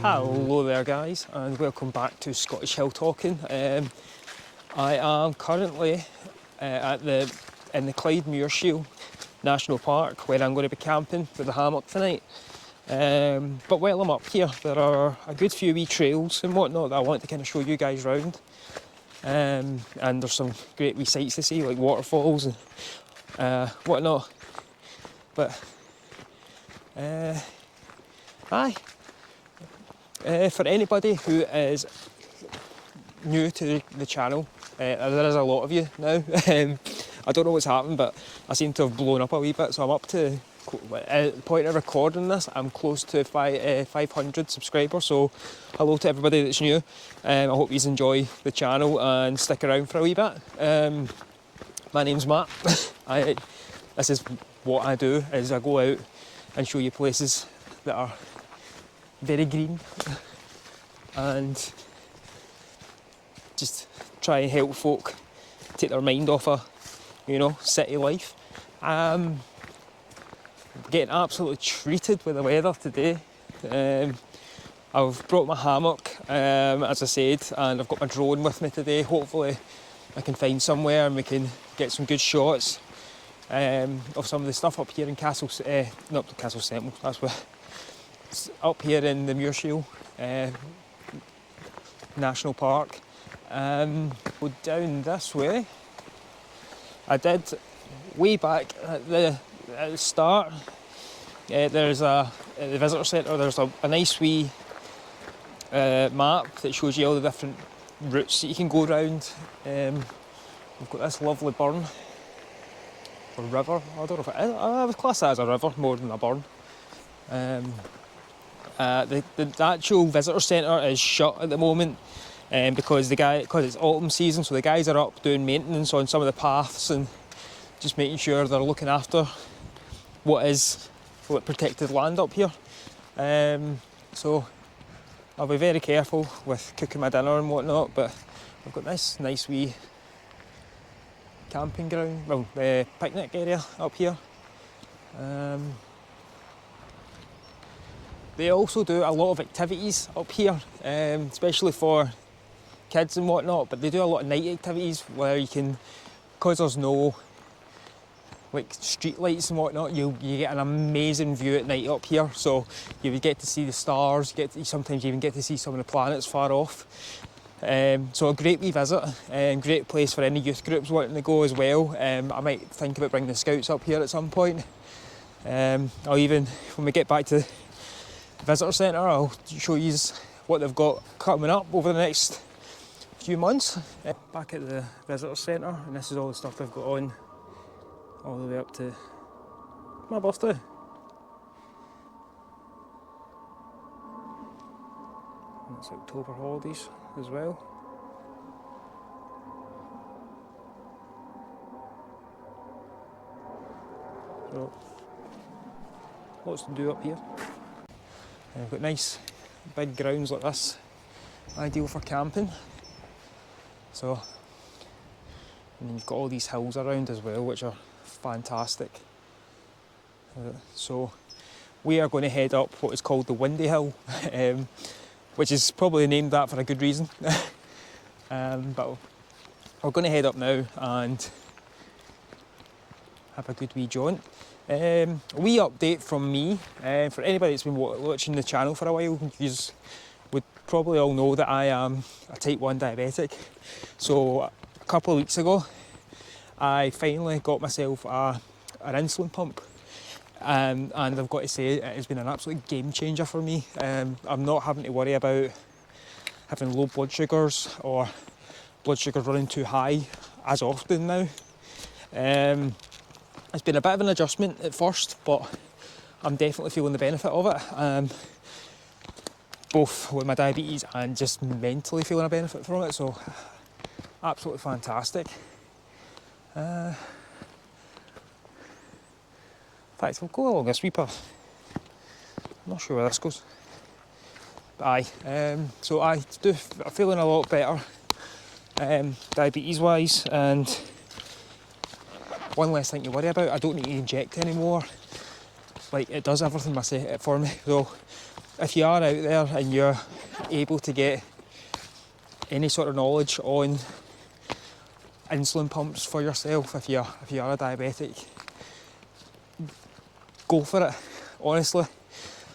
Hello there guys, and welcome back to Scottish Hill Talking. I am currently in the Clyde Muirsheil National Park, where I'm going to be camping with a hammock tonight. But while I'm up here, there are a good few wee trails and whatnot that I want to kind of show you guys round. And there's some great wee sights to see, like waterfalls and whatnot. But for anybody who is new to the channel, there is a lot of you now. I don't know what's happened, but I seem to have blown up a wee bit, so I'm up to, at the point of recording this, I'm close to 500 subscribers, so hello to everybody that's new. I hope you enjoy the channel and stick around for a wee bit. My name's Matt. This is what I do, is I go out and show you places that are very green and just try and help folk take their mind off of, city life. Getting absolutely treated with the weather today. I've brought my hammock, as I said, and I've got my drone with me today. Hopefully I can find somewhere and we can get some good shots of some of the stuff up here in not Castle Semple, that's where, up here in the Muirsheil National Park. Go down this way. I did way back at the start. There's at the visitor centre. There's a nice wee map that shows you all the different routes that you can go around. We've got this lovely burn or river. I don't know if it is. I would class that as a river more than a burn. The actual visitor centre is shut at the moment because it's autumn season, so the guys are up doing maintenance on some of the paths and just making sure they're looking after what is protected land up here. So I'll be very careful with cooking my dinner and whatnot, but I've got this nice wee camping ground, picnic area up here. They also do a lot of activities up here, especially for kids and whatnot, but they do a lot of night activities where you can, because there's no street lights and whatnot, you get an amazing view at night up here. So you get to see the stars, sometimes you even get to see some of the planets far off. So a great wee visit and great place for any youth groups wanting to go as well. I might think about bringing the scouts up here at some point. I'll even, when we get back to the visitor centre, I'll show you what they've got coming up over the next few months. Back at the visitor centre, and this is all the stuff they've got on all the way up to my birthday. And it's October holidays as well. So lots to do up here. And we've got nice big grounds like this, ideal for camping. So, and then you've got all these hills around as well, which are fantastic. So we are going to head up what is called the Windy Hill, which is probably named that for a good reason. But we're going to head up now and have a good wee jaunt. A wee update from me, for anybody that's been watching the channel for a while, you would probably all know that I am a type 1 diabetic. So a couple of weeks ago I finally got myself an insulin pump, and I've got to say it has been an absolute game changer for me. I'm not having to worry about having low blood sugars or blood sugars running too high as often now. It's been a bit of an adjustment at first, but I'm definitely feeling the benefit of it, both with my diabetes and just mentally feeling a benefit from it, so absolutely fantastic. In fact, we'll go along this wee path. I'm not sure where this goes. But aye, so I'm feeling a lot better diabetes wise, and one less thing to worry about. I don't need to inject anymore. Like, it does everything for me. So if you are out there and you're able to get any sort of knowledge on insulin pumps for yourself, if you are a diabetic, go for it. Honestly,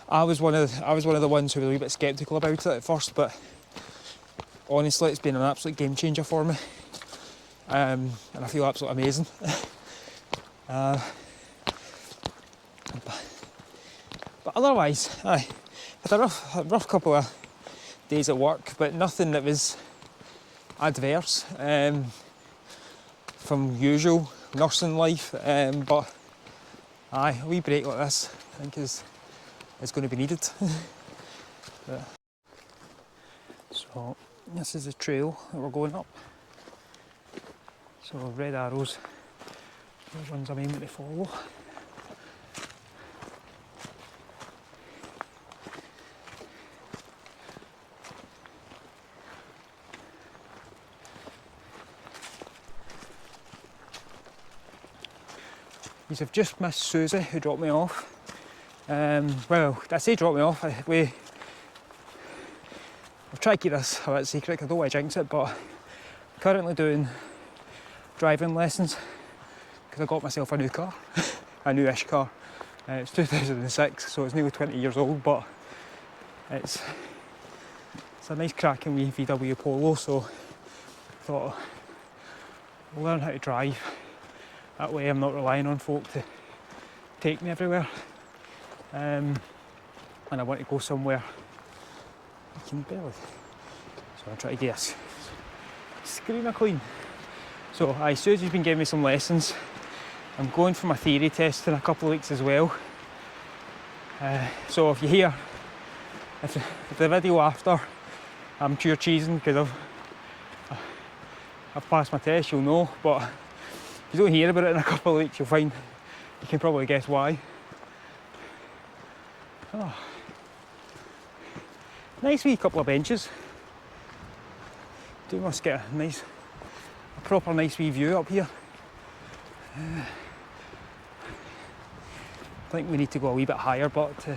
I was one of the ones who was a wee bit sceptical about it at first, but honestly, it's been an absolute game changer for me, and I feel absolutely amazing. But otherwise, I had a rough couple of days at work, but nothing that was adverse from usual nursing life. But a wee break like this, I think is going to be needed. So this is the trail that we're going up. So red arrows, those ones I'm aiming to follow. I've just missed Susie, who dropped me off. Well, I say drop me off. I've tried to keep this a bit secret because I don't want to jinx it, but I'm currently doing driving lessons because I got myself a new car, a newish car. It's 2006, so it's nearly 20 years old, but it's a nice cracking wee VW Polo, so I thought I'll learn how to drive. That way I'm not relying on folk to take me everywhere. And I want to go somewhere I can barely. So I'll try to get this screamer clean. So Susie's been giving me some lessons. I'm going for my theory test in a couple of weeks as well. So if you hear, if the video after I'm cheer cheesing because I've passed my test, you'll know. But if you don't hear about it in a couple of weeks, you can probably guess why. Oh. Nice wee couple of benches. Do must get a proper nice wee view up here. I think we need to go a wee bit higher, but to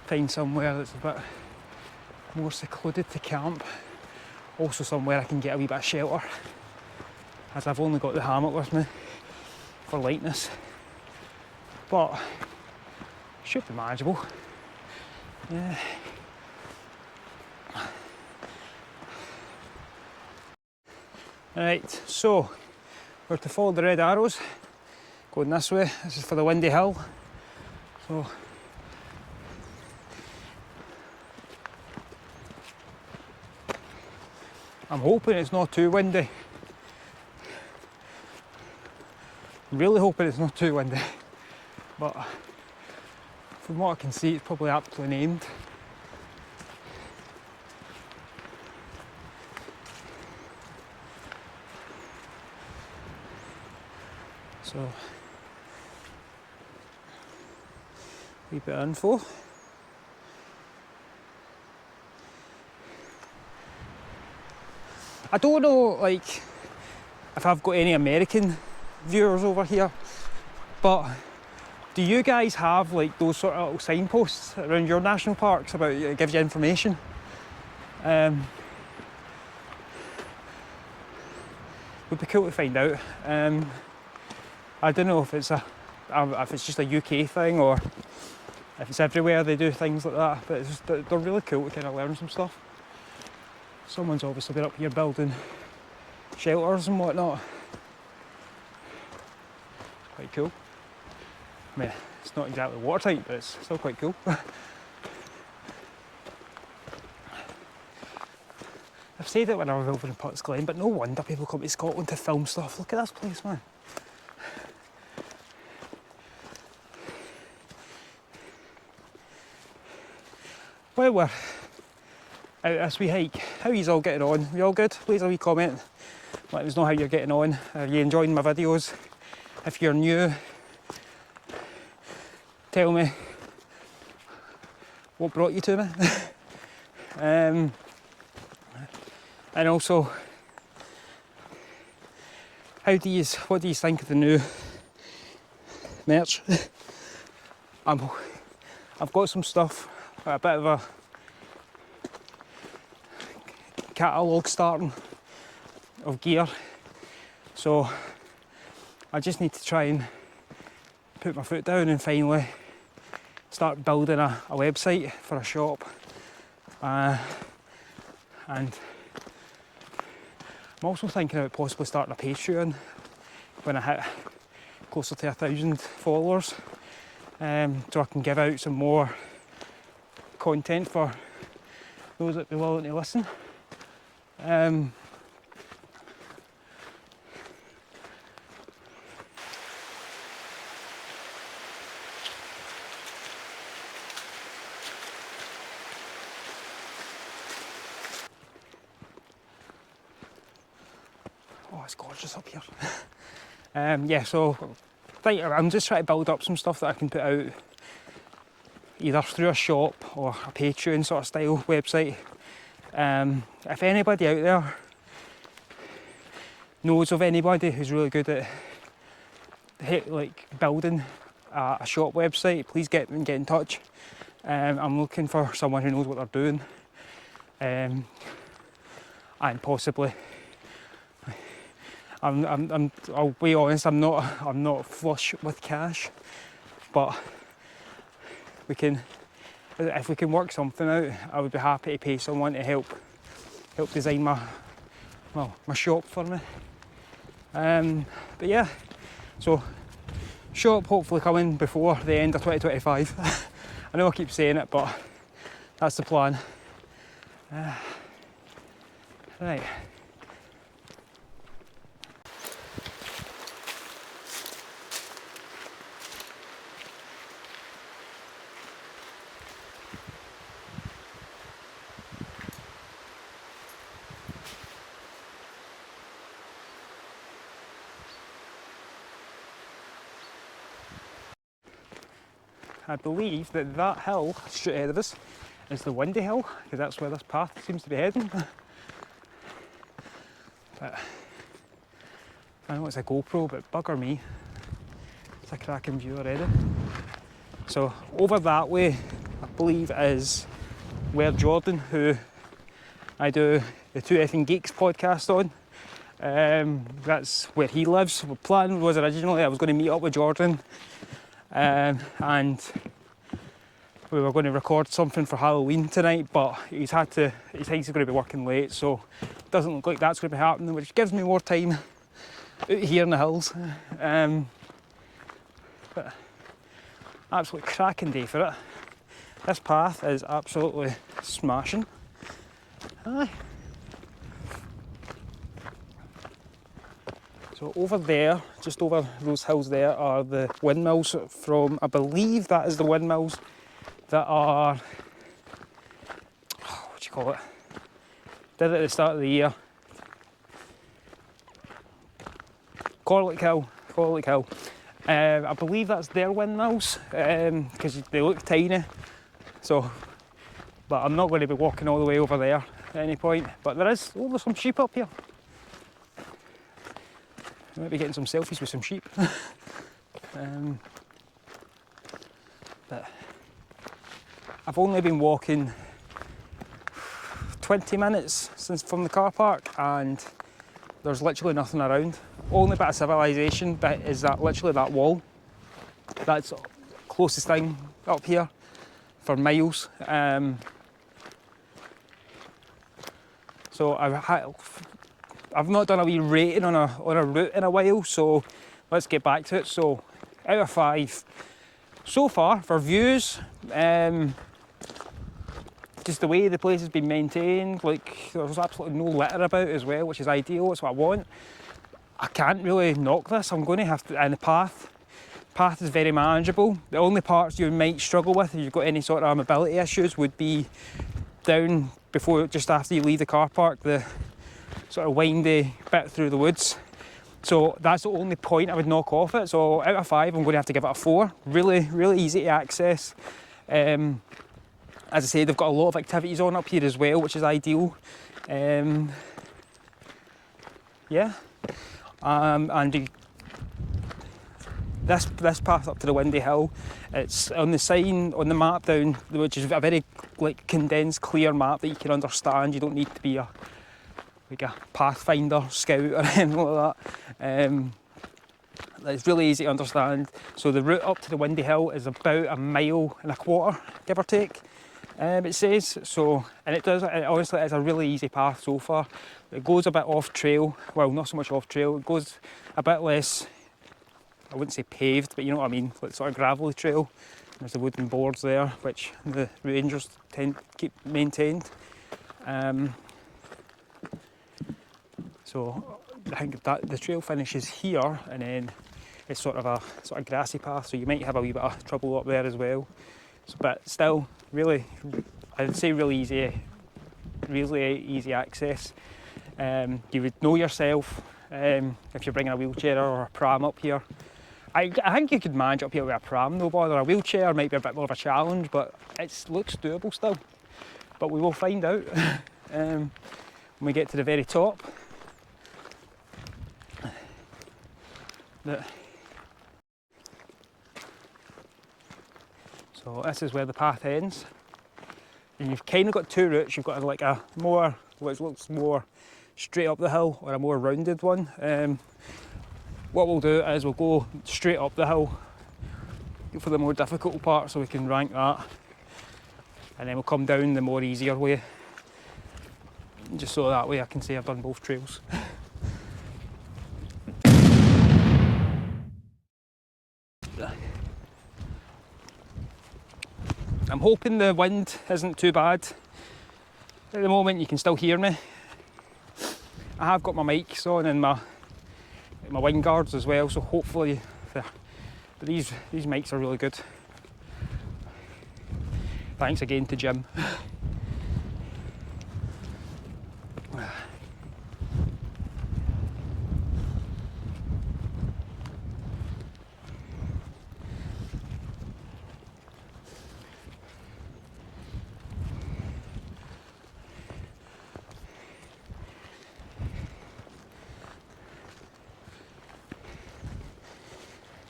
find somewhere that's a bit more secluded to camp. Also somewhere I can get a wee bit of shelter, as I've only got the hammock with me for lightness, but should be manageable. Yeah. Right, so we're to follow the red arrows, going this way. This is for the windy hill. So I'm hoping it's not too windy. I'm really hoping it's not too windy, but from what I can see, it's probably aptly named. So, wee bit of info. I don't know, like, if I've got any American viewers over here, but do you guys have like those sort of little signposts around your national parks about it gives you information? Would be cool to find out. I don't know if it's just a UK thing or if it's everywhere they do things like that, but it's just, they're really cool to kind of learn some stuff. Someone's obviously been up here building shelters and whatnot. Quite cool. I mean, it's not exactly watertight, but it's still quite cool. I've said it when I was over in Potts Glen, but no wonder people come to Scotland to film stuff. Look at this place, man. Well, we're out this wee hike. How are you all getting on? You all good? Please a wee comment. Let us know how you're getting on. Are you enjoying my videos? If you're new, tell me what brought you to me. And also, what do you think of the new merch? I've got some stuff a bit of a catalogue starting of gear. So I just need to try and put my foot down and finally start building a website for a shop. And I'm also thinking about possibly starting a Patreon when I hit closer to 1,000 followers, so I can give out some more content for those that be willing to listen. Oh, it's gorgeous up here. Yeah, so I'm just trying to build up some stuff that I can put out either through a shop or a Patreon sort of style website. If anybody out there knows of anybody who's really good at building a shop website, please get in touch. I'm looking for someone who knows what they're doing, and possibly I'll be honest, I'm not flush with cash, but if we can work something out, I would be happy to pay someone to help design my shop for me. But yeah, so shop hopefully coming before the end of 2025. I know I keep saying it, but that's the plan. Right. I believe that hill straight ahead of us is the Windy Hill, because that's where this path seems to be heading. But I know it's a GoPro, but bugger me, it's a cracking view already. So over that way, I believe, is where Jordan, who I do the Two Effing Geeks podcast on, that's where he lives. The plan was originally I was going to meet up with Jordan, and we were going to record something for Halloween tonight, but he thinks he's going to be working late, so it doesn't look like that's going to be happening, which gives me more time out here in the hills. But absolutely cracking day for it. This path is absolutely smashing. Aye. So over there, just over those hills there, are the windmills from, I believe that is the windmills that are, what do you call it? Did it at the start of the year. Corlick Hill. I believe that's their windmills, because they look tiny. So, but I'm not going to be walking all the way over there at any point. But there's some sheep up here. I might be getting some selfies with some sheep. But I've only been walking 20 minutes from the car park, and there's literally nothing around. Only bit of civilization bit is literally that wall. That's the closest thing up here for miles. So I've not done a wee rating on a route in a while, so let's get back to it. So out of 5 so far for views, just the way the place has been maintained, like there's absolutely no litter about as well, which is ideal. It's what I want. I can't really knock this. I'm going to have to, and the path is very manageable. The only parts you might struggle with if you've got any sort of mobility issues would be down just after you leave the car park, the sort of windy bit through the woods. So that's the only point I would knock off it. So out of 5, I'm going to have to give it a 4. Really, really easy to access. As I say, they've got a lot of activities on up here as well, which is ideal. Yeah. And this path up to the Windy Hill, it's on the sign on the map down, which is a very like condensed, clear map that you can understand. You don't need to be a pathfinder scout or anything like that. It's really easy to understand. So the route up to the Windy Hill is about 1.25 miles, give or take. It says so, and it honestly is a really easy path so far. It goes a bit off trail, well, not so much off trail, it goes a bit less, I wouldn't say paved, but you know what I mean, like sort of gravelly trail. There's the wooden boards there, which the rangers tend to keep maintained. So I think that the trail finishes here, and then it's sort of a grassy path, so you might have a wee bit of trouble up there as well. So, but still, really, I'd say really easy access. You would know yourself if you're bringing a wheelchair or a pram up here. I think you could manage up here with a pram, no bother. A wheelchair might be a bit more of a challenge, but it looks doable still. But we will find out when we get to the very top. So this is where the path ends, and you've kind of got two routes. You've got like a more, which looks more straight up the hill, or a more rounded one. What we'll do is we'll go straight up the hill for the more difficult part, so we can rank that, and then we'll come down the more easier way, just so that way I can say I've done both trails. I'm hoping the wind isn't too bad. At the moment you can still hear me. I have got my mics on and my wind guards as well, so hopefully, but these mics are really good. Thanks again to Jim.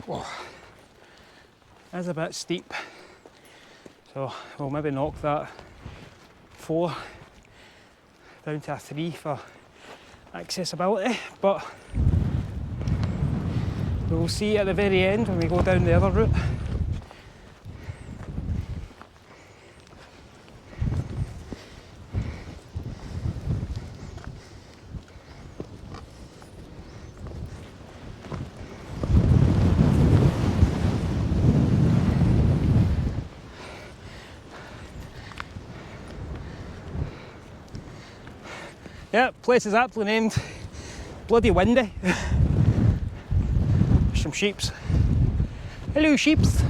Whoa. That's a bit steep, so we'll maybe knock that 4 down to a 3 for accessibility, but we'll see at the very end when we go down the other route. Yeah, place is aptly named. Bloody windy. Some sheeps. Hello sheeps.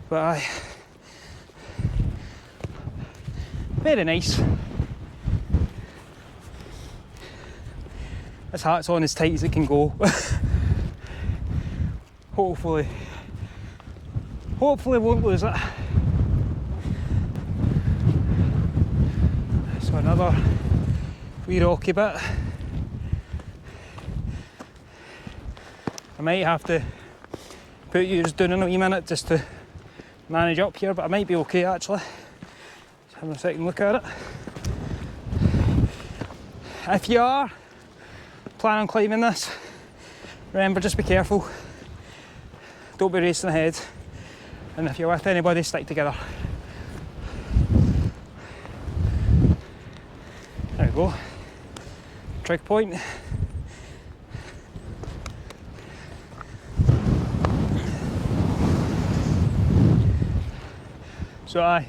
But aye, very nice. This hat's on as tight as it can go. Hopefully won't lose it. So another wee rocky bit. I might have to put yours down in a wee minute just to manage up here, but I might be okay actually. Just having a second look at it. If you are planning on climbing this, remember, just be careful. Don't be racing ahead. And if you're with anybody, stick together. There we go. Trig point. So aye,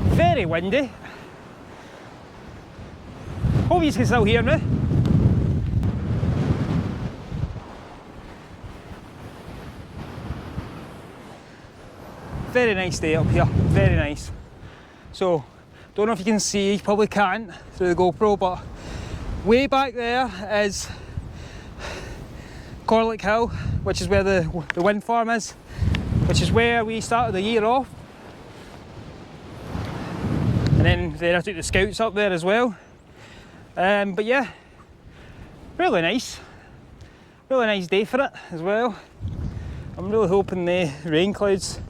very windy. Hope you can still hear me. Very nice day up here, very nice. So, don't know if you can see, you probably can't through the GoPro, but way back there is Corlick Hill, which is where the wind farm is, which is where we started the year off. And then I took the scouts up there as well. But yeah, Really nice day for it as well. I'm really hoping the rain clouds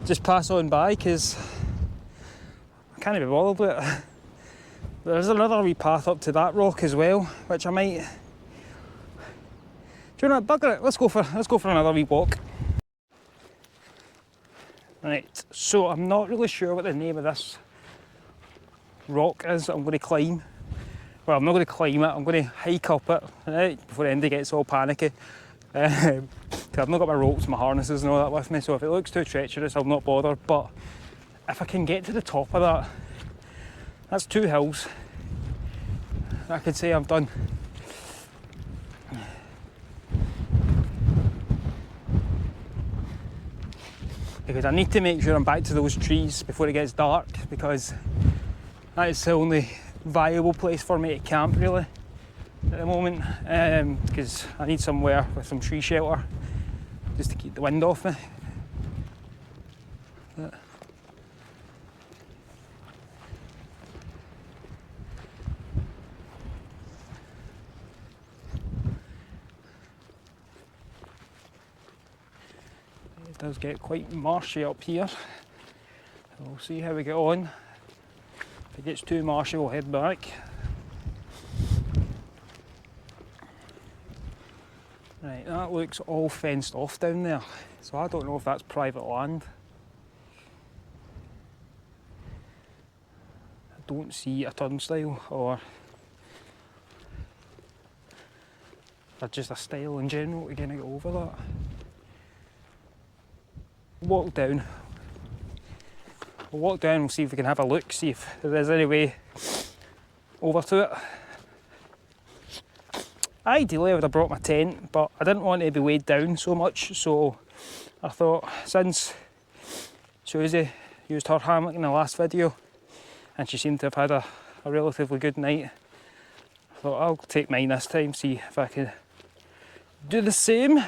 just pass on by, because I can't be bothered with it. There's another wee path up to that rock as well, which I might... Do you know what, bugger it, let's go for another wee walk. Right, so I'm not really sure what the name of this rock is that I'm going to climb. Well, I'm not going to climb it, I'm going to hike up it, right, before Andy gets all panicky. Because I've not got my ropes, my harnesses and all that with me, so if it looks too treacherous, I'll not bother. But if I can get to the top of that, that's 2 hills I could say I've done. Because I need to make sure I'm back to those trees before it gets dark, because that is the only viable place for me to camp really at the moment, because I need somewhere with some tree shelter just to keep the wind off me. But it does get quite marshy up here. We'll see how we get on. If it gets too marshy, we'll head back. Right, that looks all fenced off down there, so I don't know if that's private land. I don't see a turnstile or just a stile in general to kind of get over that. Walk down. We'll walk down and see if we can have a look, see if there's any way over to it. Ideally I would have brought my tent, but I didn't want it to be weighed down so much, so I thought, since Susie used her hammock in the last video and she seemed to have had a relatively good night, I thought I'll take mine this time, see if I can do the same.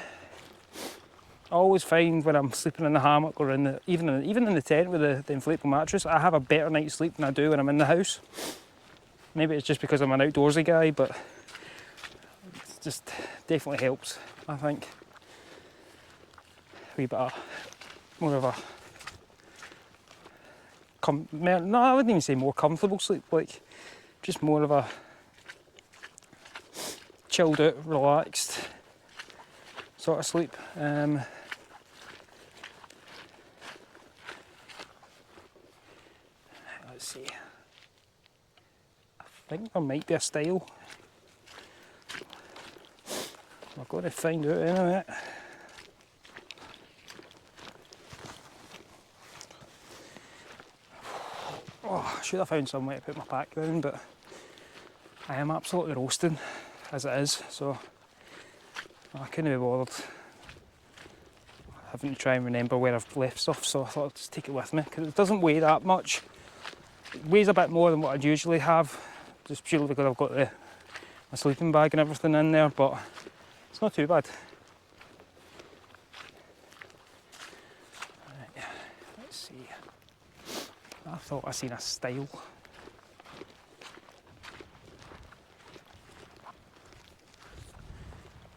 I always find when I'm sleeping in the hammock or even in the tent with the inflatable mattress, I have a better night's sleep than I do when I'm in the house. Maybe it's just because I'm an outdoorsy guy, but it just definitely helps, I think. A wee bit more of a no, I wouldn't even say more comfortable sleep, like just more of a chilled out, relaxed sort of sleep. Let's see. I think there might be a stile. We're going to find out in a minute. Oh, I should have found some way to put my pack down, but I am absolutely roasting as it is, so I couldn't be bothered having to try and remember where I've left stuff, so I thought I'd just take it with me, because it doesn't weigh that much. It weighs a bit more than what I'd usually have, just purely because I've got my sleeping bag and everything in there, but it's not too bad. Right, let's see. I thought I seen a stile.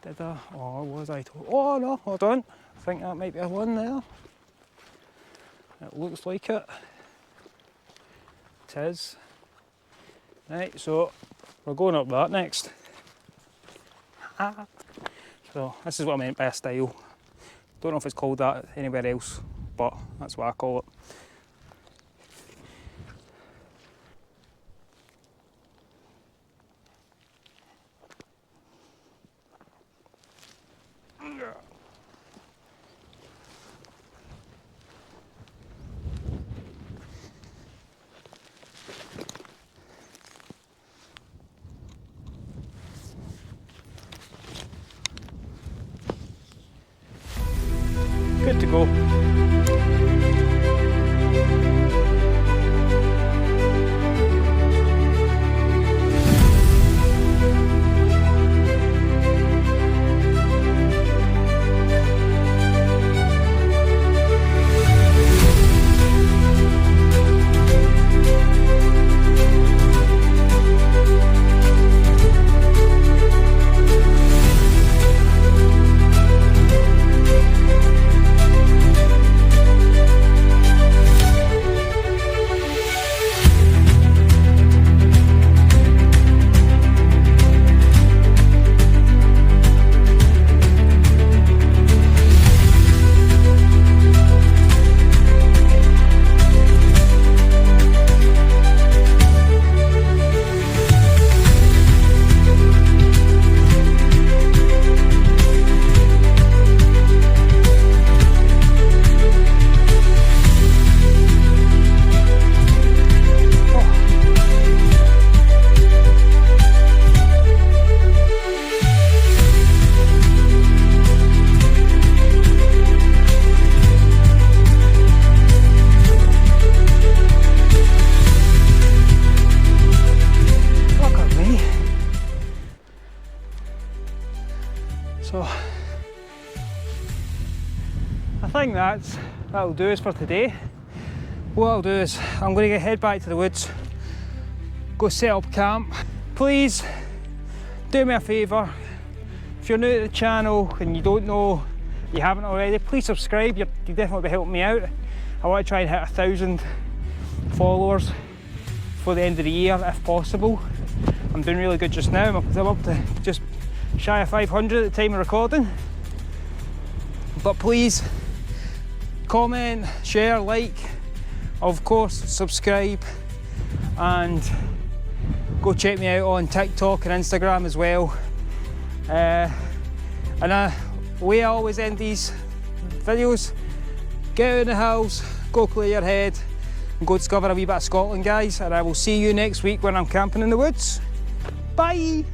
Did I? Or was I told? Oh no, hold on. I think that might be a one there. It looks like it. It is. Right, so we're going up that next. So this is what I meant by a stile. Don't know if it's called that anywhere else, but that's what I call it. Good to go. So I think that'll do us for today. What I'll do is I'm going to head back to the woods, go set up camp. Please do me a favour, if you're new to the channel and you don't know, you haven't already, please subscribe. You definitely be helping me out. I want to try and hit 1,000 followers before the end of the year if possible. I'm doing really good just now. I'm up to just shy of 500 at the time of recording. But please comment, share, like, of course subscribe, and go check me out on TikTok and Instagram as well. And the way I always end these videos, get out in the hills, go clear your head, and go discover a wee bit of Scotland, guys. And I will see you next week when I'm camping in the woods. Bye!